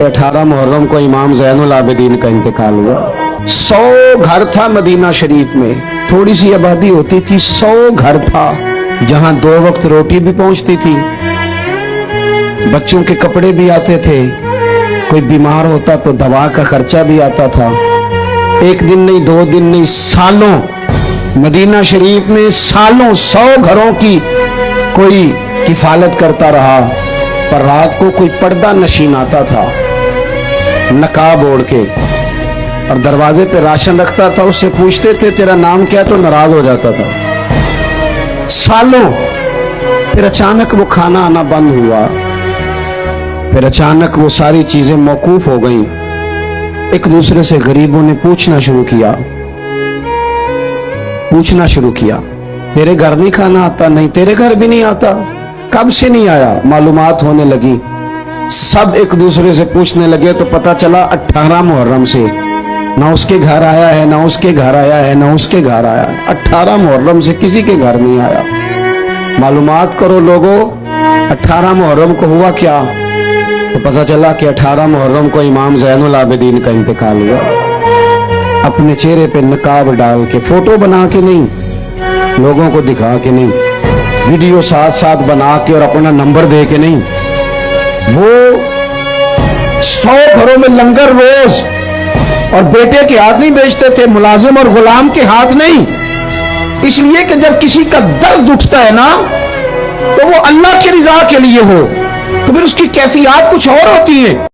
18 मुहर्रम को इमाम ज़ैनुल आबिदीन का इंतकाल हुआ। 100 घर था मदीना शरीफ में, थोड़ी सी आबादी होती थी, 100 घर था जहां 2 वक्त रोटी भी पहुंचती थी, बच्चों के कपड़े भी आते थे, कोई बीमार होता तो दवा का खर्चा भी आता था। एक दिन नहीं, 2 दिन नहीं, सालों मदीना शरीफ में सालों 100 घरों की कोई किफालत करता रहा। पर रात को कोई पर्दा नशीन आता था नकाब ओढ़ के और दरवाजे पे राशन रखता था, उससे पूछते थे तेरा नाम क्या, तो नाराज हो जाता था सालों। फिर अचानक वो खाना आना बंद हुआ, फिर अचानक वो सारी चीजें मौकूफ हो गईं। एक दूसरे से गरीबों ने पूछना शुरू किया, तेरे घर नहीं खाना आता? नहीं, तेरे घर भी नहीं आता। कब से नहीं आया? मालूमात होने लगी, सब एक दूसरे से पूछने लगे तो पता चला 18 मुहर्रम से ना उसके घर आया है, ना उसके घर आया है, ना उसके घर आया है। 18 मुहर्रम से किसी के घर नहीं आया। मालूमात करो लोगों, 18 मुहर्रम को हुआ क्या? तो पता चला कि 18 मुहर्रम को इमाम ज़ैनुल आबिदीन का इंतकाल हुआ। अपने चेहरे पे नकाब डाल के, फोटो बना के नहीं, लोगों को दिखा के नहीं, वीडियो साथ साथ बना के और अपना नंबर दे के नहीं, वो 100 घरों में लंगर रोज, और बेटे के हाथ नहीं बेचते थे, मुलाजिम और गुलाम के हाथ नहीं। इसलिए कि जब किसी का दर्द उठता है ना, तो वो अल्लाह की रिजा के लिए हो, तो फिर उसकी कैफियत कुछ और होती है।